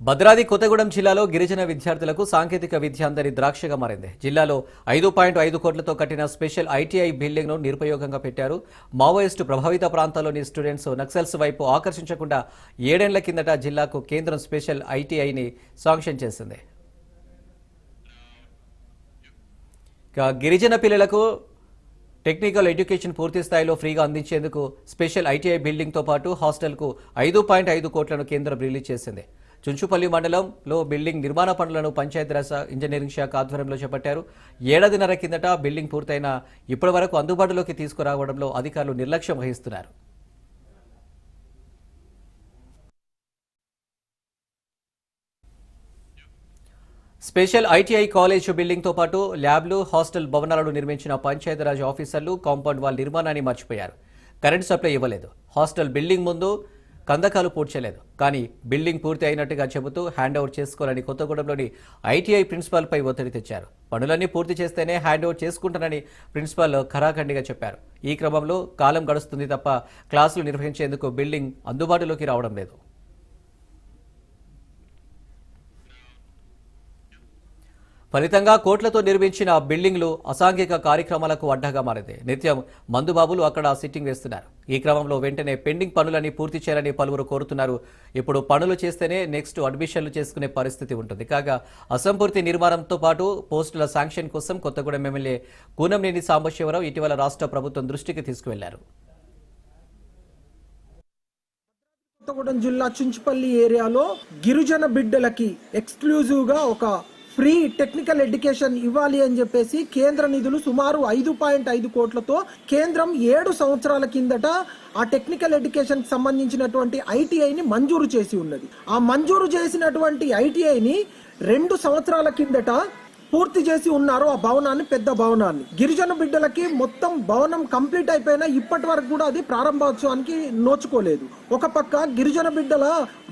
భద్రాద్రి కొత్తగూడెం జిల్లాలో గిరిజన విద్యార్థులకు సాంకేతిక విద్య అందరి ద్రాక్షగా మారింది. జిల్లాలో 5.5 కోట్లతో కట్టిన స్పెషల్ ఐటీఐ బిల్డింగ్ను నిరుపయోగంగా పెట్టారు. మావోయిస్టు ప్రభావిత ప్రాంతాల్లోని స్టూడెంట్స్ నక్సల్స్ వైపు ఆకర్షించకుండా 7 ఏళ్ల కిందట జిల్లాకు కేంద్రం స్పెషల్ ఐటీఐని శాంక్షన్ చేసింది. గిరిజన పిల్లలకు టెక్నికల్ ఎడ్యుకేషన్ పూర్తి స్థాయిలో ఫ్రీగా అందించేందుకు స్పెషల్ ఐటీఐ బిల్డింగ్తో పాటు హాస్టల్కు 5.5 కోట్లను కేంద్రం రిలీజ్ చేసింది. చుంచుపల్లి మండలంలో బిల్డింగ్ నిర్మాణ పనులను పంచాయతీరాజ్ ఇంజనీరింగ్ శాఖ ఆధ్వర్యంలో చేపట్టారు. ఏడాదిన్నర కిందట బిల్డింగ్ పూర్తయిన ఇప్పటి వరకు అందుబాటులోకి తీసుకురావడంలో అధికారులు నిర్లక్ష్యం వహిస్తున్నారు. స్పెషల్ ఐటీఐ కాలేజ్ బిల్డింగ్తో పాటు ల్యాబ్లు, హాస్టల్ భవనాలను నిర్మించిన పంచాయతీరాజ్ ఆఫీసర్లు కాంపౌండ్ వాల్ నిర్మాణాన్ని మర్చిపోయారు. కరెంట్ సప్లై ఇవ్వలేదు. హాస్టల్ బిల్డింగ్ ముందు కందకాలు పూడ్చలేదు. కానీ బిల్డింగ్ పూర్తి అయినట్టుగా చెబుతూ హ్యాండ్ ఓవర్ చేసుకోవాలని కొత్తగూడెంలోని ఐటీఐ ప్రిన్సిపాల్పై ఒత్తిడి తెచ్చారు. పనులన్నీ పూర్తి చేస్తేనే హ్యాండ్ ఓవర్ చేసుకుంటానని ప్రిన్సిపాల్ ఖరాఖండిగా చెప్పారు. ఈ క్రమంలో కాలం గడుస్తుంది తప్ప క్లాసులు నిర్వహించేందుకు బిల్డింగ్ అందుబాటులోకి రావడం లేదు. ఫలితంగా కోట్లతో నిర్మించిన బిల్డింగ్లు అసాంఘిక కార్యక్రమాలకు అడ్డగా మారింది. నిత్యం మందుబాబులు అక్కడ సిట్టింగ్ వేస్తున్నారు. ఈ క్రమంలో వెంటనే పెండింగ్ పనులని పూర్తి చేయాలని పలువురు కోరుతున్నారు. ఇప్పుడు పనులు చేస్తేనే నెక్స్ట్ అడ్మిషన్లు చేసుకునే పరిస్థితి ఉంటుంది. కాగా అసంపూర్తి నిర్మాణంతో పాటు పోస్టుల శాంక్షన్ కోసం కొత్తగూడెం ఎమ్మెల్యే కూనంనేని సాంబశివరావు ఇటీవల రాష్ట్ర ప్రభుత్వం దృష్టికి తీసుకువెళ్లారు. కొత్తగూడెం జిల్లా చుంచుపల్లి ఏరియాలో గిరిజన బిడ్డలకి ఎక్స్క్లూజివ్ గా ఒక ఫ్రీ టెక్నికల్ ఎడ్యుకేషన్ ఇవ్వాలి అని చెప్పేసి కేంద్ర నిధులు సుమారు 5.5 కోట్లతో కేంద్రం 7 సంవత్సరాల కిందట ఆ టెక్నికల్ ఎడ్యుకేషన్ కి సంబంధించినటువంటి ఐటీఐని మంజూరు చేసి ఉన్నది. ఆ మంజూరు చేసినటువంటి ఐటీఐని 2 సంవత్సరాల కిందట పూర్తి చేసి ఉన్నారు. ఆ భవనాన్ని, పెద్ద భవనాన్ని గిరిజన బిడ్డలకి మొత్తం భవనం కంప్లీట్ అయిపోయినా ఇప్పటి వరకు కూడా అది ప్రారంభోత్సవానికి నోచుకోలేదు. ఒక పక్క గిరిజన బిడ్డల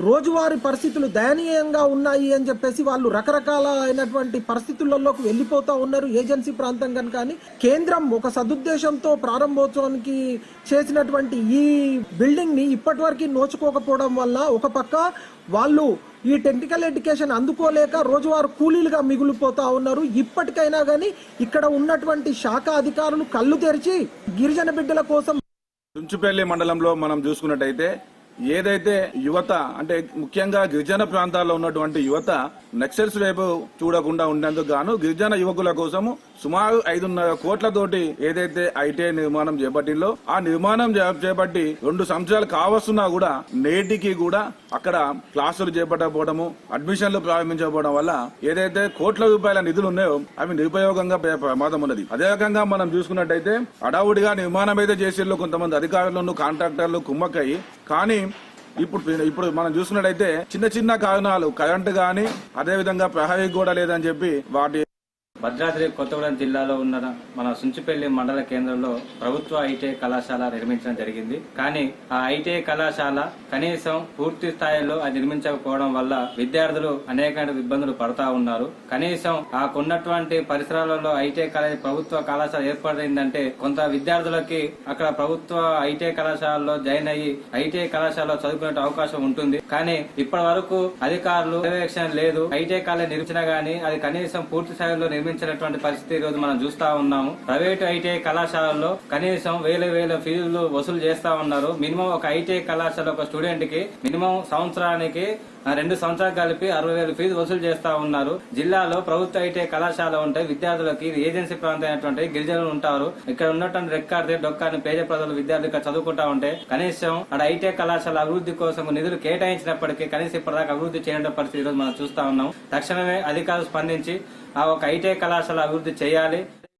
రోజువారీ పరిస్థితులు దయనీయంగా ఉన్నాయి అని చెప్పేసి వాళ్ళు రకరకాల అయినటువంటి పరిస్థితులలోకి వెళ్ళిపోతా ఉన్నారు. ఏజెన్సీ ప్రాంతం కనుక కానీ కేంద్రం ఒక సదుద్దేశంతో ప్రారంభోత్సవానికి చేసినటువంటి ఈ బిల్డింగ్ ని ఇప్పటి వరకు నోచుకోకపోవడం వల్ల ఒక పక్క వాళ్ళు ఈ టెక్నికల్ ఎడ్యుకేషన్ అందుకోలేక రోజువారు కూలీలుగా మిగిలిపోతా ఉన్నారు. ఇప్పటికైనా కానీ ఇక్కడ ఉన్నటువంటి శాఖ అధికారులు కళ్ళు తెరిచి గిరిజన బిడ్డల కోసం. చుంచుపల్లి మండలంలో మనం చూసుకున్నట్టయితే ఏదైతే యువత అంటే ముఖ్యంగా గిరిజన ప్రాంతాల్లో ఉన్నటువంటి యువత నక్సల్స్ వైపు చూడకుండా ఉండేందుకు గాను గిరిజన యువకుల కోసము సుమారు 5.5 కోట్లతోటి ఏదైతే ఐటీఐ నిర్మాణం చేపట్టిందో ఆ నిర్మాణం చేపట్టి 2 సంవత్సరాలు కావస్తున్నా కూడా నేటికి కూడా అక్కడ క్లాసులు చేపట్టకపోవడము, అడ్మిషన్లు ప్రారంభించకపోవడం వల్ల ఏదైతే కోట్ల రూపాయల నిధులు ఉన్నాయో అవి నిరుపయోగంగా ప్రమాదం ఉన్నది. అదే రకంగా మనం చూసుకున్నట్టయితే అడావుడిగా నిర్మాణం అయితే చేసేళ్ళు కొంతమంది అధికారులను, కాంట్రాక్టర్లు కుమ్మక్కయి, కానీ ఇప్పుడు మనం చూసుకున్నట్టయితే చిన్న చిన్న కారణాలు కరెంటు గాని అదేవిధంగా ప్రహరీ గోడ లేదని చెప్పి వాటి భద్రాద్రి కొత్తగూడెం జిల్లాలో ఉన్న మన సుంచుపల్లి మండల కేంద్రంలో ప్రభుత్వ ఐటీఐ కళాశాల నిర్మించడం జరిగింది. కానీ ఆ ఐటీఐ కళాశాల కనీసం పూర్తి స్థాయిలో అది నిర్మించకపోవడం వల్ల విద్యార్థులు అనేక ఇబ్బందులు పడతా ఉన్నారు. కనీసం ఆ ఉన్నటువంటి పరిసరాలలో ఐటీఐ కాలేజ్ ప్రభుత్వ కళాశాల ఏర్పడిందంటే కొంత విద్యార్థులకి అక్కడ ప్రభుత్వ ఐటీఐ కళాశాలలో జాయిన్ అయ్యి ఐటీఐ కళాశాలలో చదువుకునే అవకాశం ఉంటుంది. కానీ ఇప్పటి వరకు అధికారులు పర్యవేక్షణ లేదు. ఐటీఐ కాలేజ్ నిర్మించినా గానీ అది కనీసం పూర్తి స్థాయిలో నిర్మించినటువంటి పరిస్థితి ఈ రోజు మనం చూస్తా ఉన్నాము. ప్రైవేటు ఐటీఐ కళాశాలల్లో కనీసం వేల ఫీజులు వసూలు చేస్తా ఉన్నారు. మినిమం ఒక ఐటీఐ కళాశాల ఒక స్టూడెంట్ కి మినిమం సంవత్సరానికి 2 సంవత్సరాలు కలిపి 60,000 ఫీజు వసూలు చేస్తా ఉన్నారు. జిల్లాలో ప్రభుత్వ ఐటీఐ కళాశాల ఉంటాయి. విద్యార్థులకి ఏజెన్సీ ప్రాంతం అయినటువంటి గిరిజనులు ఉంటారు. ఇక్కడ ఉన్నటువంటి రెక్కాడితే డొక్కాని పేద ప్రజలు విద్యార్థులు ఇక్కడ చదువుకుంటా ఉంటే కనీసం అక్కడ ఐటీఐ కళాశాల అభివృద్ధి కోసం నిధులు కేటాయించినప్పటికీ కనీసం ఇప్పటిదాకా అభివృద్ధి చేయడం పరిస్థితి ఈరోజు మనం చూస్తా ఉన్నాం. తక్షణమే అధికారులు స్పందించి ఆ ఒక ఐటీఐ కళాశాల అభివృద్ధి చేయాలి.